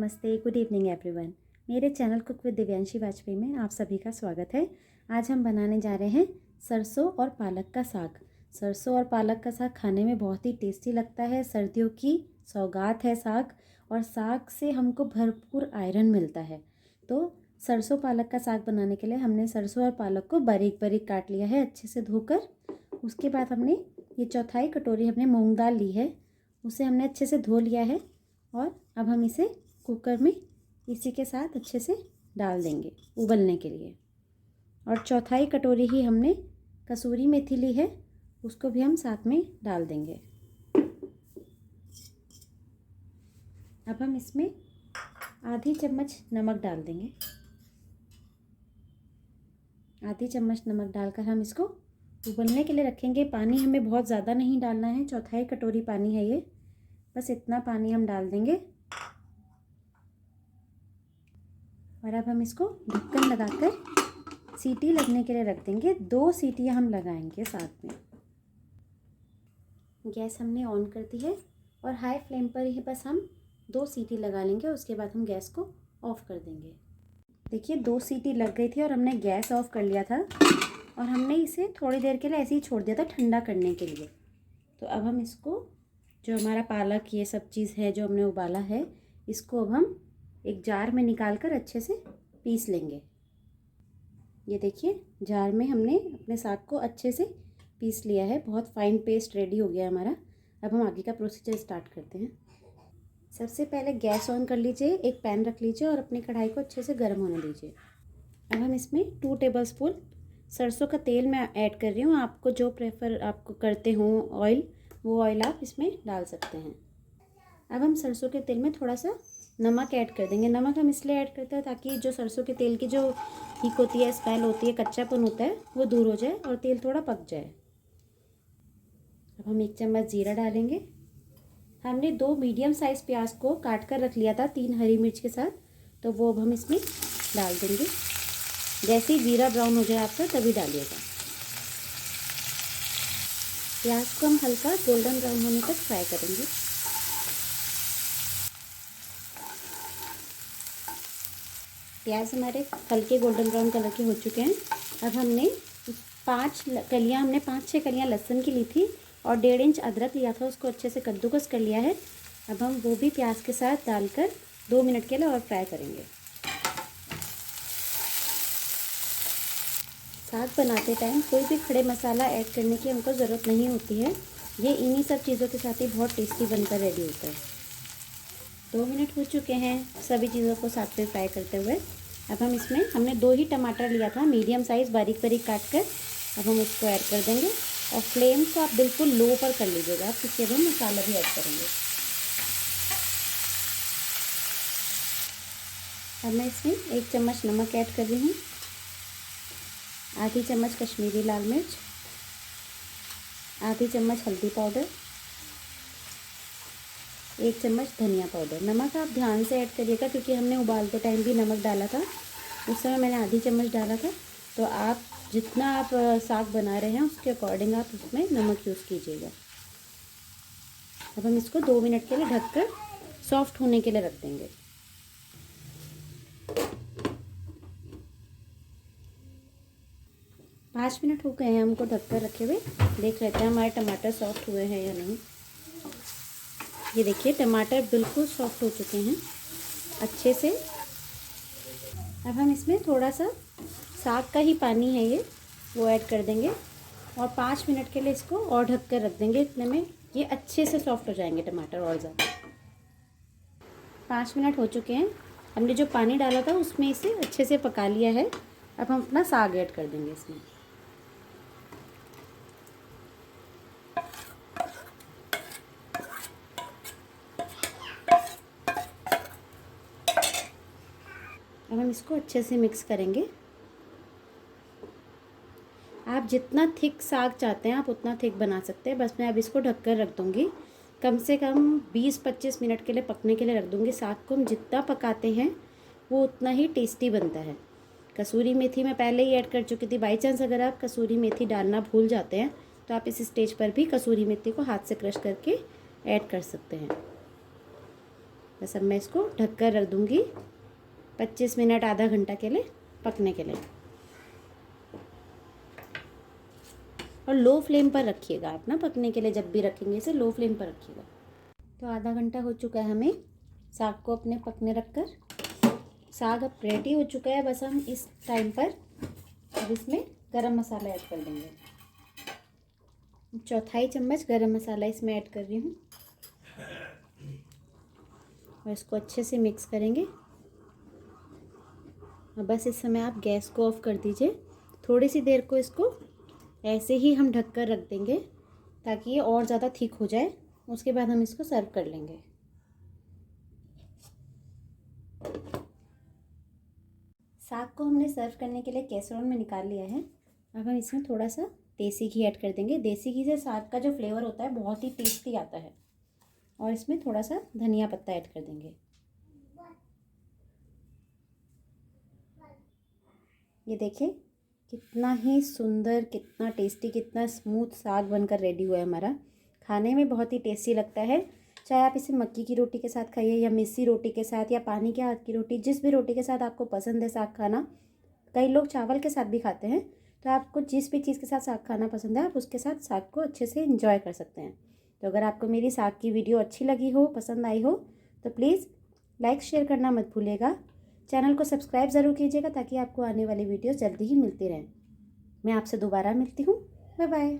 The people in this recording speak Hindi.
नमस्ते, गुड इवनिंग एवरीवन। मेरे channel cook with Divyanshi Vajpayee में आप सभी का स्वागत है। आज हम बनाने जा रहे हैं सरसों और पालक का साग। सरसों और पालक का साग खाने में बहुत ही टेस्टी लगता है। सर्दियों की सौगात है साग, और साग से हमको भरपूर आयरन मिलता है। तो सरसों पालक का साग बनाने के लिए हमने सरसों और पालक को बारीक बारीक काट लिया है, अच्छे से धोकर। उसके बाद हमने ये चौथाई कटोरी हमने मूँग दाल ली है, उसे हमने अच्छे से धो लिया है। और अब हम इसे कुकर में इसी के साथ अच्छे से डाल देंगे उबलने के लिए। और चौथाई कटोरी ही हमने कसूरी मेथी ली है, उसको भी हम साथ में डाल देंगे। अब हम इसमें आधी चम्मच नमक डाल देंगे। आधी चम्मच नमक डालकर हम इसको उबलने के लिए रखेंगे। पानी हमें बहुत ज़्यादा नहीं डालना है, चौथाई कटोरी पानी है ये, बस इतना पानी हम डाल देंगे। और अब हम इसको ढक्कन लगाकर सीटी लगने के लिए रख देंगे। 2 सीटियाँ हम लगाएंगे साथ में। गैस हमने ऑन कर दी है और हाई फ्लेम पर ही बस हम 2 सीटी लगा लेंगे। उसके बाद हम गैस को ऑफ़ कर देंगे। देखिए 2 सीटी लग गई थी और हमने गैस ऑफ कर लिया था, और हमने इसे थोड़ी देर के लिए ऐसे ही छोड़ दिया था ठंडा करने के लिए। तो अब हम इसको, जो हमारा पालक ये सब चीज़ है जो हमने उबाला है, इसको अब हम एक जार में निकाल कर अच्छे से पीस लेंगे। ये देखिए जार में हमने अपने साग को अच्छे से पीस लिया है, बहुत फाइन पेस्ट रेडी हो गया हमारा। अब हम आगे का प्रोसीजर स्टार्ट करते हैं। सबसे पहले गैस ऑन कर लीजिए, एक पैन रख लीजिए और अपनी कढ़ाई को अच्छे से गर्म होने दीजिए। अब हम इसमें 2 टेबलस्पून सरसों का तेल मैं ऐड कर रही हूँ। आपको जो प्रेफर आपको करते हो ऑयल, वो ऑयल आप इसमें डाल सकते हैं। अब हम सरसों के तेल में थोड़ा सा नमक ऐड कर देंगे। नमक हम इसलिए ऐड करते हैं ताकि जो सरसों के तेल की जो हीक होती है, स्मेल होती है, कच्चापन होता है, वो दूर हो जाए और तेल थोड़ा पक जाए। अब हम 1 चम्मच जीरा डालेंगे। हमने 2 मीडियम साइज़ प्याज को काट कर रख लिया था 3 हरी मिर्च के साथ, तो वो अब हम इसमें डाल देंगे। जैसे ही जीरा ब्राउन हो जाए आपका, तभी डालिएगा। प्याज को हम हल्का गोल्डन ब्राउन होने तक फ्राई करेंगे। प्याज हमारे हल्के गोल्डन ब्राउन कलर के हो चुके हैं। अब हमने 5-6 कलियाँ लहसुन की ली थी और 1.5 इंच अदरक लिया था, उसको अच्छे से कद्दूकस कर लिया है। अब हम वो भी प्याज के साथ डालकर 2 मिनट के लिए और फ्राई करेंगे। साग बनाते टाइम कोई भी खड़े मसाला ऐड करने की हमको ज़रूरत नहीं होती है। ये इन्हीं सब चीज़ों के साथ ही बहुत टेस्टी बनकर रेडी होता है। 2 मिनट हो चुके हैं सभी चीज़ों को साथ में फ्राई करते हुए। अब हम इसमें, हमने 2 ही टमाटर लिया था मीडियम साइज़ बारीक बारीक काट कर, अब हम उसको ऐड कर देंगे। और फ्लेम को आप बिल्कुल लो पर कर लीजिएगा, क्योंकि अब हम मसाला भी ऐड करेंगे। अब मैं इसमें 1 चम्मच नमक ऐड कर रही हूँ, आधी चम्मच कश्मीरी लाल मिर्च, आधी चम्मच हल्दी पाउडर, 1 चम्मच धनिया पाउडर। नमक आप ध्यान से ऐड करिएगा, क्योंकि हमने उबालते टाइम भी नमक डाला था, उस समय मैंने आधी चम्मच डाला था। तो आप जितना आप साग बना रहे हैं उसके अकॉर्डिंग आप उसमें नमक यूज़ कीजिएगा। अब हम इसको 2 मिनट के लिए ढककर सॉफ्ट होने के लिए रख देंगे। 5 मिनट हो गए हैं हमको ढककर रखे हुए। देख लेते हैं हमारे टमाटर सॉफ्ट हुए हैं या नहीं। ये देखिए टमाटर बिल्कुल सॉफ्ट हो चुके हैं अच्छे से। अब हम इसमें थोड़ा सा साग का ही पानी है ये, वो ऐड कर देंगे और 5 मिनट के लिए इसको और ढक कर रख देंगे। इतने में ये अच्छे से सॉफ्ट हो जाएंगे टमाटर और ज़्यादा। 5 मिनट हो चुके हैं। हमने जो पानी डाला था उसमें इसे अच्छे से पका लिया है। अब हम अपना साग ऐड कर देंगे इसमें। अब हम इसको अच्छे से मिक्स करेंगे। आप जितना थिक साग चाहते हैं आप उतना थिक बना सकते हैं। बस मैं अब इसको ढककर रख दूँगी, कम से कम 20-25 मिनट के लिए पकने के लिए रख दूँगी। साग को हम जितना पकाते हैं वो उतना ही टेस्टी बनता है। कसूरी मेथी मैं पहले ही ऐड कर चुकी थी। बाई चांस अगर आप कसूरी मेथी डालना भूल जाते हैं तो आप इस स्टेज पर भी कसूरी मेथी को हाथ से क्रश करके ऐड कर सकते हैं। बस अब मैं इसको ढक कर रख दूँगी 25 मिनट आधा घंटा के लिए पकने के लिए। और लो फ्लेम पर रखिएगा आप ना, पकने के लिए जब भी रखेंगे इसे लो फ्लेम पर रखिएगा। तो आधा घंटा हो चुका है हमें साग को अपने पकने रख कर। साग अब रेडी हो चुका है। बस हम इस टाइम पर अब इसमें गरम मसाला ऐड कर देंगे। 1/4 चम्मच गरम मसाला इसमें ऐड कर रही हूँ और इसको अच्छे से मिक्स करेंगे। और बस इस समय आप गैस को ऑफ कर दीजिए। थोड़ी सी देर को इसको ऐसे ही हम ढक कर रख देंगे ताकि ये और ज़्यादा थिक हो जाए। उसके बाद हम इसको सर्व कर लेंगे। साग को हमने सर्व करने के लिए कैसरोल में निकाल लिया है। अब हम इसमें थोड़ा सा देसी घी ऐड कर देंगे। देसी घी से साग का जो फ्लेवर होता है बहुत ही टेस्टी आता है। और इसमें थोड़ा सा धनिया पत्ता ऐड कर देंगे। ये देखिए कितना ही सुंदर, कितना टेस्टी, कितना स्मूथ साग बनकर रेडी हुआ है हमारा। खाने में बहुत ही टेस्टी लगता है। चाहे आप इसे मक्की की रोटी के साथ खाइए या मिस्सी रोटी के साथ या पानी के हाथ की रोटी, जिस भी रोटी के साथ आपको पसंद है साग खाना। कई लोग चावल के साथ भी खाते हैं। तो आपको जिस भी चीज़ के साथ साग खाना पसंद है आप उसके साथ साग को अच्छे से एंजॉय कर सकते हैं। तो अगर आपको मेरी साग की वीडियो अच्छी लगी हो, पसंद आई हो, तो प्लीज़ लाइक शेयर करना मत भूलिएगा। चैनल को सब्सक्राइब ज़रूर कीजिएगा ताकि आपको आने वाली वीडियो जल्दी ही मिलती रहें। मैं आपसे दोबारा मिलती हूँ। Bye bye.